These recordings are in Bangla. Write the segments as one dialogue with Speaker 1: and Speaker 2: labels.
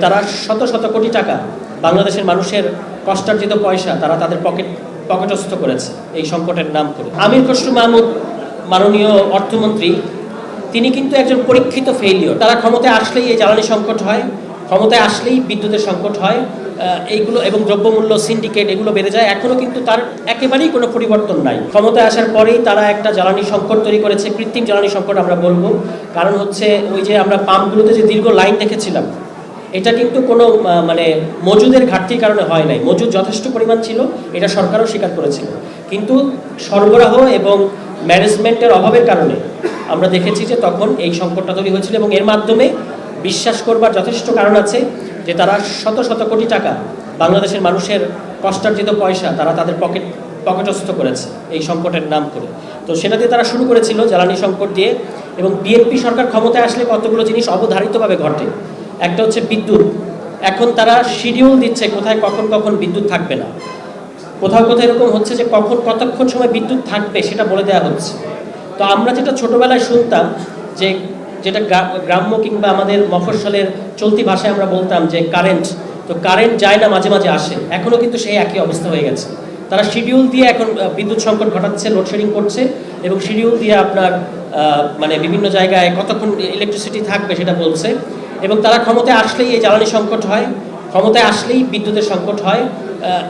Speaker 1: তারা শত শত কোটি টাকা বাংলাদেশের মানুষের কষ্টার্জিত পয়সা তারা তাদের পকেটস্থ করেছে এই সংকটের নাম করে। আমির খসরু মাহমুদ মাননীয় অর্থমন্ত্রী তিনি কিন্তু একজন পরীক্ষিত ফেইলিওর। তারা ক্ষমতায় আসলেই এই জ্বালানি সংকট হয়, ক্ষমতায় আসলেই বিদ্যুতের সংকট হয়, এইগুলো এবং দ্রব্যমূল্য সিন্ডিকেট এগুলো বেড়ে যায়। এখনও কিন্তু তার একেবারেই কোনো পরিবর্তন নাই। ক্ষমতায় আসার পরেই তারা একটা জ্বালানি সংকট তৈরি করেছে, কৃত্রিম জ্বালানি সংকট আমরা বলবো। কারণ হচ্ছে ওই যে আমরা পাম্পগুলোতে যে দীর্ঘ লাইন দেখেছিলাম, এটা কিন্তু কোনো মজুদের ঘাটতির কারণে হয় নাই। মজুদ যথেষ্ট পরিমাণ ছিল, এটা সরকারও স্বীকার করেছিল, কিন্তু সরবরাহ এবং ম্যানেজমেন্টের অভাবের কারণে আমরা দেখেছি যে তখন এই সংকটটা তৈরি হয়েছিল। এবং এর মাধ্যমে বিশ্বাস করবার যথেষ্ট কারণ আছে যে তারা শত শত কোটি টাকা বাংলাদেশের মানুষের কষ্টার্জিত পয়সা তারা তাদের পকেটস্থ করেছে এই সংকটের নাম করে। তো সেটা দিয়ে তারা শুরু করেছিল জ্বালানি সংকট দিয়ে। এবং বিএনপি সরকার ক্ষমতায় আসলে কতগুলো জিনিস অবধারিতভাবে ঘটে। একটা হচ্ছে বিদ্যুৎ। এখন তারা শিডিউল দিচ্ছে কোথায় কখন বিদ্যুৎ থাকবে না। কোথাও এরকম হচ্ছে যে কতক্ষণ সময় বিদ্যুৎ থাকবে সেটা বলে দেওয়া হচ্ছে। তো আমরা যেটা ছোটবেলায় শুনতাম যে যেটা গ্রাম্য কিংবা আমাদের মফস্বলের চলতি ভাষায় আমরা বলতাম যে কারেন্ট, তো কারেন্ট যায় না, মাঝে মাঝে আসে। এখনও কিন্তু সেই একই অবস্থা হয়ে গেছে। তারা শিডিউল দিয়ে এখন বিদ্যুৎ সংকট ঘটাচ্ছে, লোডশেডিং করছে এবং শিডিউল দিয়ে আপনার বিভিন্ন জায়গায় কতক্ষণ ইলেকট্রিসিটি থাকবে সেটা বলছে। এবং তারা ক্ষমতায় আসলেই এই জ্বালানি সংকট হয়, ক্ষমতায় আসলেই বিদ্যুতের সংকট হয়,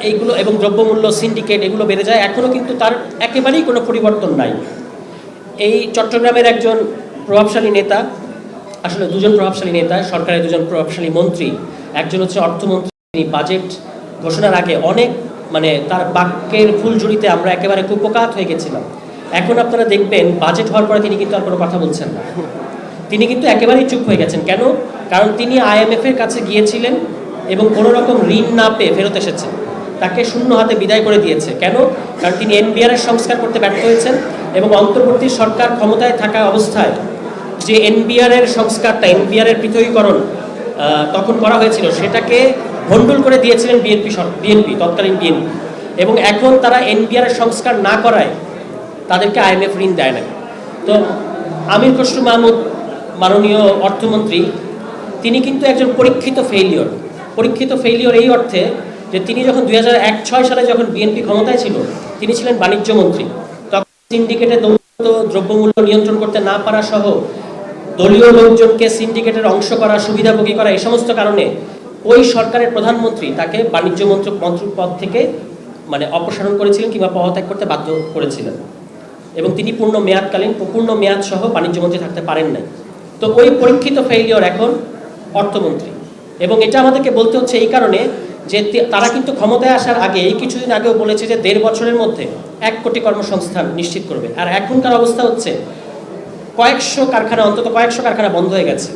Speaker 1: এইগুলো এবং দ্রব্যমূল্য সিন্ডিকেট এগুলো বেড়ে যায়। এখনও কিন্তু তার একেবারেই কোনো পরিবর্তন নাই। এই চট্টগ্রামের একজন প্রভাবশালী নেতা, আসলে দুজন প্রভাবশালী নেতা, সরকারের দুজন প্রভাবশালী মন্ত্রী, একজন হচ্ছে অর্থমন্ত্রী। তিনি বাজেট ঘোষণার আগে অনেক তার বাক্যের ফুলঝুরিতে আমরা একেবারে কুপোকাত হয়ে গেছিলাম। এখন আপনারা দেখবেন বাজেট হওয়ার পরে তিনি কিন্তু আর কোনো কথা বলছেন না। তিনি কিন্তু একেবারেই চুপ হয়ে গেছেন। কেন? কারণ তিনি IMF-এর কাছে গিয়েছিলেন এবং কোনো রকম ঋণ না পেয়ে ফেরত এসেছেন। তাকে শূন্য হাতে বিদায় করে দিয়েছে। কেন? কারণ তিনি NBR-এর সংস্কার করতে ব্যর্থ হয়েছেন এবং অন্তর্বর্তী সরকার ক্ষমতায় থাকা অবস্থায় যে NBR-এর সংস্কারটা, NBR-এর পৃথকীকরণ তখন করা হয়েছিল, সেটাকে ভণ্ডুল করে দিয়েছিলেন বিএনপি, তৎকালীন বিএনপি। এবং এখন তারা NBR-এর সংস্কার না করায় তাদেরকে IMF ঋণ দেয় না। তো আমির খসরু মাহমুদ মাননীয় অর্থমন্ত্রী তিনি কিন্তু একজন পরীক্ষিত ফেইলিওর এই অর্থে যে তিনি যখন 2001-06 সালে যখন বিএনপি ক্ষমতায় ছিল, তিনি ছিলেন বাণিজ্য মন্ত্রী। তখন সিন্ডিকেটে দ্রব্যমূল্য নিয়ন্ত্রণ করতে না পারা সহ দলীয় লোকজনকে সিন্ডিকেটের অংশ করা, সুবিধাভোগী করা, এই সমস্ত কারণে ওই সরকারের প্রধানমন্ত্রী তাকে বাণিজ্য মন্ত্রী পদ থেকে অপসারণ করেছিলেন কিংবা পদত্যাগ করতে বাধ্য করেছিলেন। এবং তিনি পূর্ণ মেয়াদ সহ বাণিজ্য মন্ত্রী থাকতে পারেন নাই। তো ওই পরীক্ষিত ফেইলিওর এখন অর্থমন্ত্রী। এবং এটা আমাদেরকে বলতে হচ্ছে এই কারণে যে তারা কিন্তু ক্ষমতায় আসার আগে, এই কিছুদিন আগেও বলেছে যে 1.5 বছরের মধ্যে 1 কোটি কর্মসংস্থান নিশ্চিত করবে। আর এখনকার অবস্থা হচ্ছে অন্তত কয়েকশো কারখানা বন্ধ হয়ে গেছে।